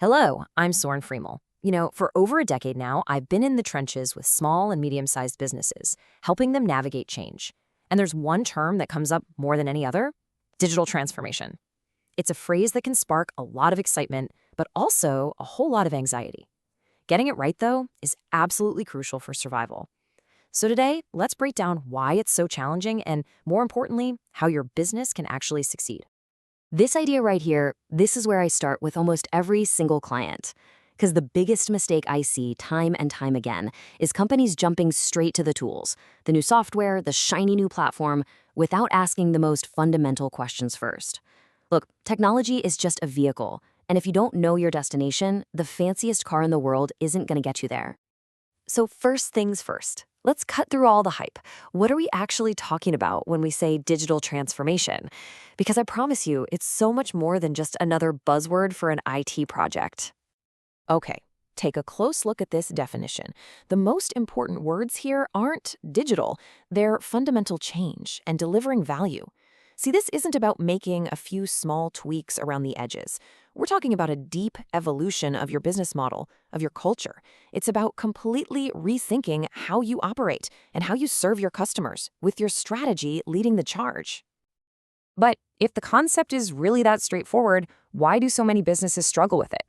Hello, I'm Soren Friemel. For over a decade now, I've been in the trenches with small and medium-sized businesses, helping them navigate change. And there's one term that comes up more than any other: digital transformation. It's a phrase that can spark a lot of excitement, but also a whole lot of anxiety. Getting it right, though, is absolutely crucial for survival. So today, let's break down why it's so challenging and, more importantly, how your business can actually succeed. This idea right here, this is where I start with almost every single client. Because the biggest mistake I see time and time again is companies jumping straight to the tools, the new software, the shiny new platform, without asking the most fundamental questions first. Look, technology is just a vehicle, and if you don't know your destination, the fanciest car in the world isn't going to get you there. So first things first, let's cut through all the hype. What are we actually talking about when we say digital transformation? Because I promise you, it's so much more than just another buzzword for an IT project. Okay, take a close look at this definition. The most important words here aren't digital, they're fundamental change and delivering value. See, this isn't about making a few small tweaks around the edges. We're talking about a deep evolution of your business model, of your culture. It's about completely rethinking how you operate and how you serve your customers, with your strategy leading the charge. But if the concept is really that straightforward, why do so many businesses struggle with it?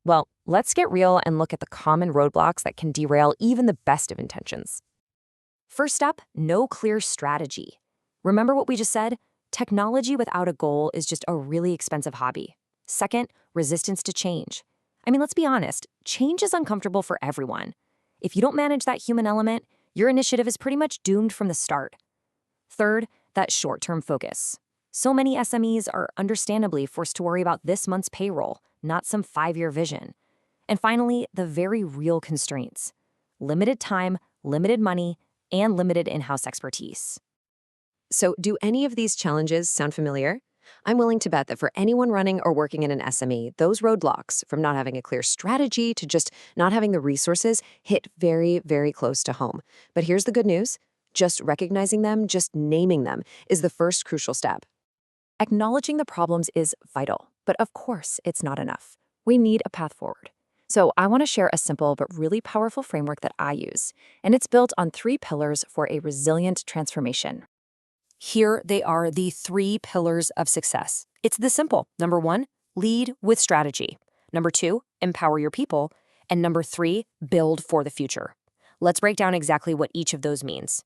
Well, let's get real and look at the common roadblocks that can derail even the best of intentions. First up, no clear strategy. Remember what we just said? Technology without a goal is just a really expensive hobby. Second, resistance to change. Let's be honest, change is uncomfortable for everyone. If you don't manage that human element, your initiative is pretty much doomed from the start. Third, that short-term focus. So many SMEs are understandably forced to worry about this month's payroll, not some 5-year vision. And finally, the very real constraints: limited time, limited money, and limited in-house expertise. So, do any of these challenges sound familiar? I'm willing to bet that for anyone running or working in an SME, those roadblocks, from not having a clear strategy to just not having the resources, hit very, very close to home. But here's the good news: just recognizing them, just naming them, is the first crucial step. Acknowledging the problems is vital, but of course, it's not enough. We need a path forward. So I want to share a simple but really powerful framework that I use, and it's built on 3 pillars for a resilient transformation. Here they are, the 3 pillars of success. It's this simple. Number 1, lead with strategy. Number 2, empower your people. And number 3, build for the future. Let's break down exactly what each of those means.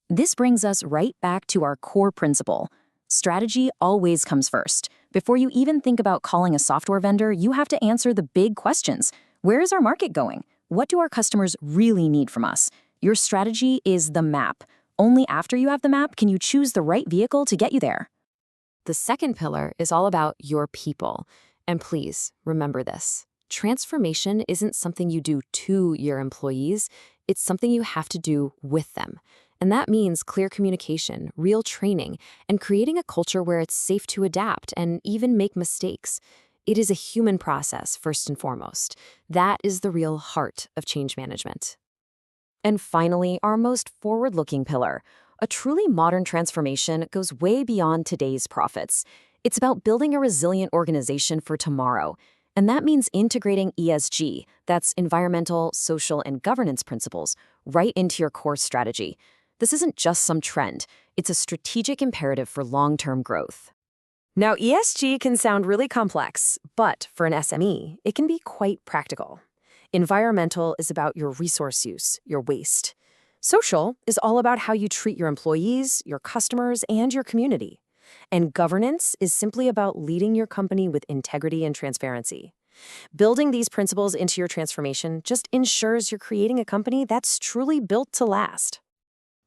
This brings us right back to our core principle. Strategy always comes first. Before you even think about calling a software vendor, you have to answer the big questions. Where is our market going? What do our customers really need from us? Your strategy is the map. Only after you have the map can you choose the right vehicle to get you there. The second pillar is all about your people. And please remember this: transformation isn't something you do to your employees, it's something you have to do with them. And that means clear communication, real training, and creating a culture where it's safe to adapt and even make mistakes. It is a human process, first and foremost. That is the real heart of change management. And finally, our most forward-looking pillar. A truly modern transformation goes way beyond today's profits. It's about building a resilient organization for tomorrow. And that means integrating ESG, that's environmental, social, and governance principles, right into your core strategy. This isn't just some trend. It's a strategic imperative for long-term growth. Now, ESG can sound really complex, but for an SME, it can be quite practical. Environmental is about your resource use, your waste. Social is all about how you treat your employees, your customers, and your community. And governance is simply about leading your company with integrity and transparency. Building these principles into your transformation just ensures you're creating a company that's truly built to last.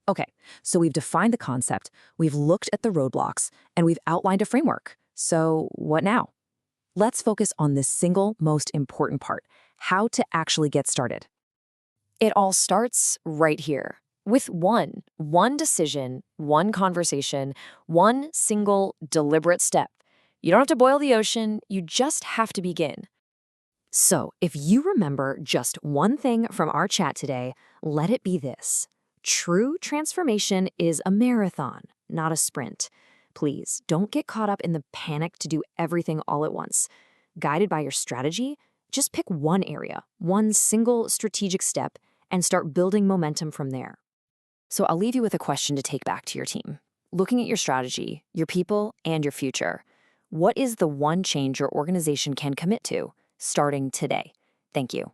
Okay, so we've defined the concept, we've looked at the roadblocks, and we've outlined a framework. So what now? Let's focus on this single most important part: how to actually get started. It all starts right here, with one decision, one conversation, one single deliberate step. You don't have to boil the ocean, you just have to begin. So if you remember just one thing from our chat today, let it be this: true transformation is a marathon, not a sprint. Please don't get caught up in the panic to do everything all at once. Guided by your strategy, Just pick one area, one single strategic step, and start building momentum from there. So I'll leave you with a question to take back to your team. Looking at your strategy, your people, and your future, what is the one change your organization can commit to starting today? Thank you.